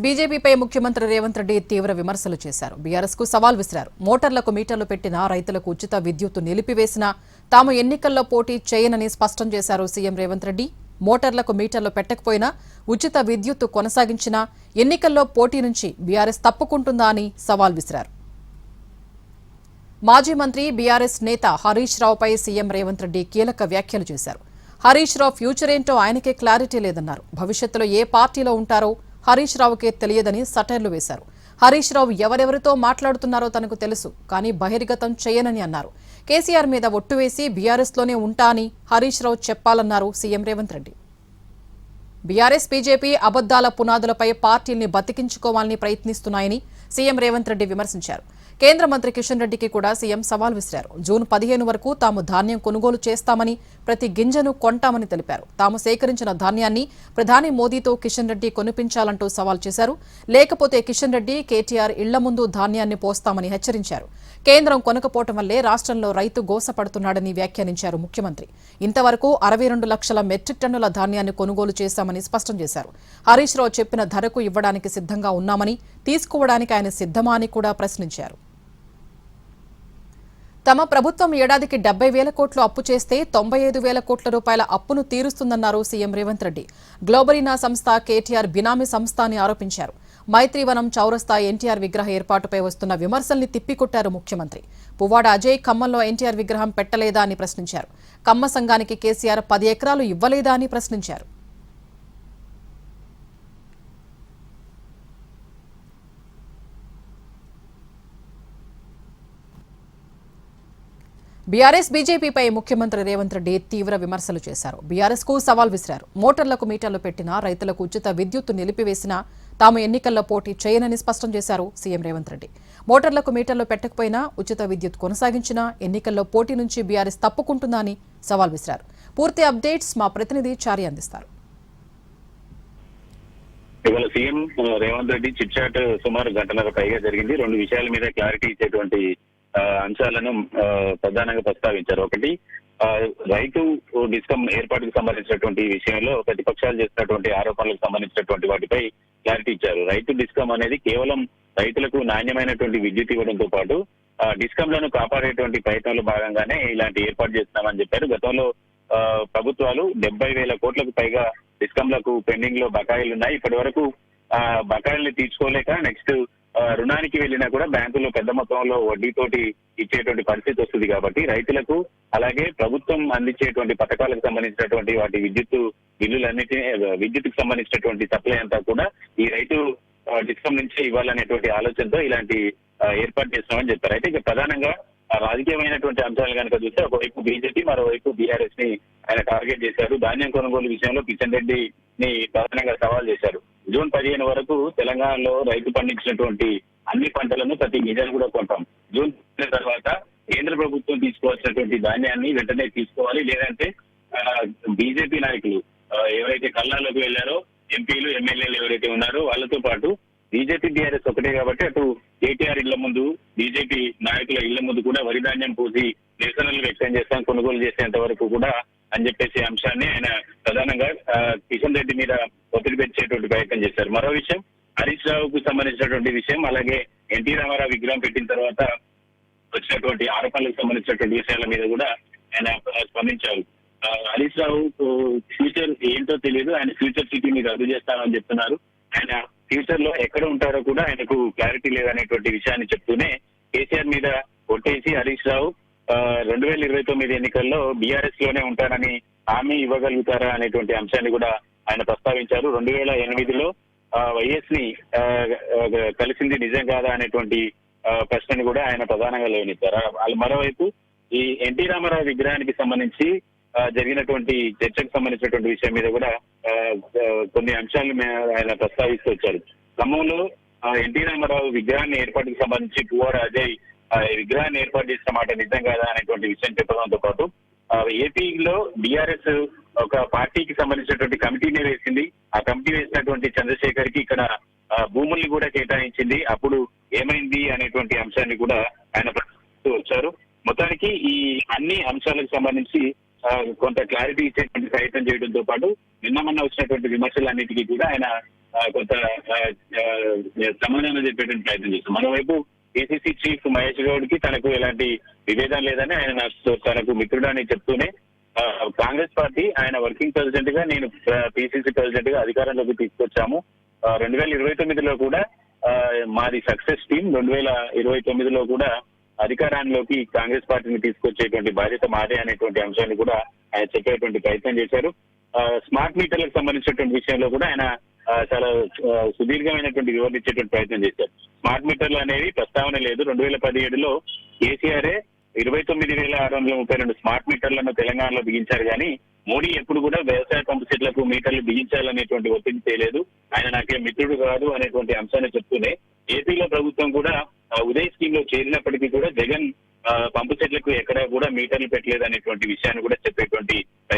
బీజేపీపై ముఖ్యమంత్రి రేవంత్ రెడ్డి తీవ్ర విమర్శలు చేశారు. బీఆర్ఎస్ కు సవాల్ విసిరారు. మోటార్లకు మీటర్లు పెట్టినా, రైతులకు ఉచిత విద్యుత్తు నిలిపివేసినా తాము ఎన్నికల్లో పోటీ చేయనని స్పష్టం చేశారు సీఎం రేవంత్ రెడ్డి. మోటార్లకు మీటర్లు పెట్టకపోయినా ఉచిత విద్యుత్తు కొనసాగించినా ఎన్నికల్లో పోటీ నుంచి బీఆర్ఎస్ తప్పుకుంటుందా అని సవాల్ విసిరారు. మాజీ మంత్రి బీఆర్ఎస్ నేత హరీష్ రావుపై సీఎం రేవంత్ రెడ్డి కీలక వ్యాఖ్యలు చేశారు. హరీష్ రావు ఫ్యూచర్ ఏంటో ఆయనకే క్లారిటీ లేదన్నారు. భవిష్యత్తులో ఏ పార్టీలో ఉంటారో హరీష్ రావుకే తెలియదని సటైర్లు వేశారు. హరీష్ రావు ఎవరెవరితో మాట్లాడుతున్నారో తనకు తెలుసు, కానీ బహిర్గతం చేయనని అన్నారు. కేసీఆర్ మీద ఒట్టు వేసి బీఆర్ఎస్లోనే ఉంటా అని హరీష్ రావు చెప్పాలన్నారు CM Revanth Reddy. BRS BJP అబద్దాల పునాదులపై పార్టీల్ని బతికించుకోవాలని ప్రయత్నిస్తున్నాయని సీఎం రేవంత్ రెడ్డి విమర్శించారు. కేంద్ర మంత్రి కిషన్ రెడ్డికి కూడా సీఎం సవాల్ విసిరారు. జూన్ 15 వరకు తాము ధాన్యం కొనుగోలు చేస్తామని, ప్రతి గింజను కొంటామని తెలిపారు. తాము సేకరించిన ధాన్యాన్ని ప్రధాని మోదీతో కిషన్ రెడ్డి కొనిపించాలంటూ సవాల్ చేశారు. లేకపోతే కిషన్ రెడ్డి, కేటీఆర్ ఇళ్ల ముందు ధాన్యాన్ని పోస్తామని హెచ్చరించారు. కేంద్రం కొనకపోవటం వల్లే రాష్ట్రంలో రైతు గోసపడుతున్నాడని వ్యాఖ్యానించారు ముఖ్యమంత్రి. ఇంతవరకు 62 లక్షల మెట్రిక్ టన్నుల ధాన్యాన్ని కొనుగోలు చేశామని స్పష్టం చేశారు. హరీష్ రావు చెప్పిన ధరకు ఇవ్వడానికి సిద్ధంగా ఉన్నామని, తీసుకోవడానికి ఆయన సిద్ధమా అని కూడా ప్రశ్నించారు. తమ ప్రభుత్వం ఏడాదికి 70,000 కోట్లు అప్పు చేస్తే 95,000 కోట్ల రూపాయల అప్పును తీరుస్తుందన్నారు సీఎం రేవంత్ రెడ్డి. గ్లోబరీనా సంస్థ కేటీఆర్ బినామీ సంస్థ అని ఆరోపించారు. మైత్రీవనం చౌరస్తా ఎన్టీఆర్ విగ్రహ ఏర్పాటుపై వస్తున్న విమర్శల్ని తిప్పికొట్టారు ముఖ్యమంత్రి. పువ్వాడ అజయ్ ఖమ్మంలో ఎన్టీఆర్ విగ్రహం పెట్టలేదా అని ప్రశ్నించారు. కమ్మ సంఘానికి కేసీఆర్ 10 ఎకరాలు ఇవ్వలేదా అని ప్రశ్నించారు. బీఆర్ఎస్ బీజేపీపై ముఖ్యమంత్రి రేవంత్ రెడ్డి తీవ్ర విమర్శలు చేశారు. బీఆర్ఎస్ కు సవాల్ విసిరారు. మోటార్లకు మీటర్లు పెట్టినా, రైతులకు ఉచిత విద్యుత్తు నిలిపివేసినా తాము ఎన్నికల్లో పోటీ చేయనని స్పష్టం చేశారు సీఎం రేవంత్ రెడ్డి. మోటార్లకు మీటర్లు పెట్టకపోయినా, ఉచిత విద్యుత్ కొనసాగించినా ఎన్నికల్లో పోటీ నుంచి బీఆర్ఎస్ తప్పుకుంటుందా అని సవాల్ విసిరారు. పూర్తి అప్డేట్స్ మా ప్రతినిధి చారి అందిస్తారు. ఇవాళ CM Revanth Reddy chit chat సుమారు గంటన్నర పైగా జరిగింది. 2 విషయాల మీద క్లారిటీ ఇచ్చేటువంటి అంశాలను ప్రధానంగా ప్రస్తావించారు. ఒకటి, రైతు డిస్కమ్ ఏర్పాటుకు సంబంధించినటువంటి విషయంలో ప్రతిపక్షాలు చేస్తున్నటువంటి ఆరోపణలకు సంబంధించినటువంటి వాటిపై క్లారిటీ ఇచ్చారు. రైతు డిస్కమ్ అనేది కేవలం రైతులకు నాణ్యమైనటువంటి విద్యుత్ ఇవ్వడంతో పాటు డిస్కమ్లను కాపాడేటువంటి ప్రయత్నంలో భాగంగానే ఇలాంటి ఏర్పాటు చేస్తున్నామని చెప్పారు. గతంలో ప్రభుత్వాలు 70,000 కోట్లకు పైగా డిస్కమ్లకు పెండింగ్ లో బకాయిలు ఉన్నాయి. ఇప్పటి వరకు బకాయిల్ని తీర్చుకోలేక నెక్స్ట్ రుణానికి వెళ్ళినా కూడా బ్యాంకుల్లో పెద్ద మొత్తంలో వడ్డీతోటి ఇచ్చేటువంటి పరిస్థితి వస్తుంది. కాబట్టి రైతులకు, అలాగే ప్రభుత్వం అందించేటువంటి పథకాలకు సంబంధించినటువంటి వాటి విద్యుత్ బిల్లులన్నిటినీ, విద్యుత్కు సంబంధించినటువంటి సప్లై అంతా కూడా ఈ రైతు డిస్కమ్ నుంచే ఇవ్వాలనేటువంటి ఆలోచనతో ఇలాంటి ఏర్పాటు చేస్తున్నామని చెప్పారు. అయితే ఇక ప్రధానంగా రాజకీయమైనటువంటి అంశాలు కనుక చూస్తే ఒకవైపు బీజేపీ, మరోవైపు బీఆర్ఎస్ ని ఆయన టార్గెట్ చేశారు. ధాన్యం కొనుగోలు విషయంలో కిషన్ రెడ్డిని ప్రధానంగా సవాల్ చేశారు. జూన్ 15 వరకు తెలంగాణలో రైతు పండించినటువంటి అన్ని పంటలను, ప్రతి గింజను కూడా కొంటాం. జూన్ తర్వాత కేంద్ర ప్రభుత్వం తీసుకోవాల్సినటువంటి ధాన్యాన్ని వెంటనే తీసుకోవాలి. లేదంటే బీజేపీ నాయకులు ఎవరైతే కల్లాలోకి వెళ్లారో, ఎంపీలు, ఎమ్మెల్యేలు ఎవరైతే ఉన్నారో వాళ్ళతో పాటు బీజేపీ, బీఆర్ఎస్ ఒకటే కాబట్టి అటు కేటీఆర్ ఇళ్ల ముందు, బీజేపీ నాయకుల ఇళ్ల ముందు కూడా వరి ధాన్యం పోసి నిరసనలు వ్యక్తం చేస్తాం, కొనుగోలు చేసేంత వరకు కూడా అని చెప్పేసి అంశాన్ని ఆయన ప్రధానంగా కిషన్ రెడ్డి మీద ఒత్తిడి పెంచేటువంటి ప్రయత్నం చేశారు. మరో విషయం, హరీష్ రావుకు సంబంధించినటువంటి విషయం, అలాగే ఎన్టీ రామారావు విగ్రహం పెట్టిన తర్వాత వచ్చినటువంటి ఆరోపణలకు సంబంధించినటువంటి విషయాల మీద కూడా ఆయన స్పందించారు. హరీష్ రావు ఫ్యూచర్ ఏంటో తెలియదు, ఆయన ఫ్యూచర్ సిటీని రద్దు చేస్తామని చెప్తున్నారు. ఆయన ఫ్యూచర్ లో ఎక్కడ ఉంటారో కూడా ఆయనకు క్లారిటీ లేదనేటువంటి విషయాన్ని చెప్తూనే కేసీఆర్ మీద కొట్టేసి హరీష్ రావు 2029 ఎన్నికల్లో బీఆర్ఎస్ లోనే ఉంటారని హామీ ఇవ్వగలుగుతారా అనేటువంటి అంశాన్ని కూడా ఆయన ప్రస్తావించారు. 2008లో వైఎస్ ని కలిసింది నిజం కాదా అనేటువంటి ప్రశ్నని కూడా ఆయన ప్రధానంగా లేవనెత్తారు. మరోవైపు ఈ ఎన్టీ రామారావు విగ్రహానికి సంబంధించి జరిగినటువంటి చర్చకు సంబంధించినటువంటి విషయం మీద కూడా కొన్ని అంశాలను ఆయన ప్రస్తావిస్తూ వచ్చారు. ఖమ్మంలో ఎన్టీ రామారావు విగ్రహాన్ని ఏర్పాటుకు సంబంధించి పువ్వాడ అజయ్ విగ్రహాన్ని ఏర్పాటు చేసిన మాట నిజం కాదా అనేటువంటి విషయం చెప్పడంతో పాటు ఏపీలో బీఆర్ఎస్ ఒక పార్టీకి సంబంధించినటువంటి కమిటీనే వేసింది. ఆ కమిటీ వేసినటువంటి చంద్రశేఖర్ కి ఇక్కడ భూముల్ని కూడా కేటాయించింది. అప్పుడు ఏమైంది అనేటువంటి అంశాన్ని కూడా ఆయన ప్రశ్నిస్తూ వచ్చారు. మొత్తానికి ఈ అన్ని అంశాలకు సంబంధించి కొంత క్లారిటీ ఇచ్చేటువంటి ప్రయత్నం చేయడంతో పాటు నిన్న మొన్న వచ్చినటువంటి విమర్శలన్నిటికీ కూడా ఆయన కొంత సమాధానం చెప్పేటువంటి ప్రయత్నం చేశారు. మరోవైపు ఏసీసీ చీఫ్ మహేష్ గౌడ్ కి తనకు ఎలాంటి విభేదం లేదని ఆయన తనకు మిత్రుడని చెప్తూనే కాంగ్రెస్ పార్టీ ఆయన వర్కింగ్ ప్రెసిడెంట్ గా నేను పిసిసి ప్రెసిడెంట్ గా అధికారంలోకి తీసుకొచ్చాము. 2029లో కూడా మాది సక్సెస్ టీమ్, 2029లో కూడా అధికారాల్లోకి కాంగ్రెస్ పార్టీని తీసుకొచ్చేటువంటి బాధ్యత మాదే అనేటువంటి అంశాన్ని కూడా ఆయన చెప్పేటువంటి ప్రయత్నం చేశారు. స్మార్ట్ మీటర్లకు సంబంధించినటువంటి విషయంలో కూడా ఆయన చాలా సుదీర్ఘమైనటువంటి వివరణ ఇచ్చేటువంటి ప్రయత్నం చేశారు. స్మార్ట్ మీటర్లు అనేవి ప్రస్తావన లేదు. 2017లో కేసీఆర్ 29,632 స్మార్ట్ మీటర్లను తెలంగాణలో బిగించారు కానీ మోడీ ఎప్పుడు కూడా వ్యవసాయ పంపు సెట్లకు మీటర్లు బిగించాలనేటువంటి ఒత్తిడి చేయలేదు. ఆయన నాకే మిత్రుడు కాదు అనేటువంటి అంశాన్ని చెప్తూనే ఏపీలో ప్రభుత్వం కూడా ఉదయ్ స్కీమ్ లో చేరినప్పటికీ కూడా జగన్ పంపు సెట్లకు ఎక్కడ కూడా మీటర్లు పెట్టలేదు అనేటువంటి విషయాన్ని కూడా చెప్పేటువంటి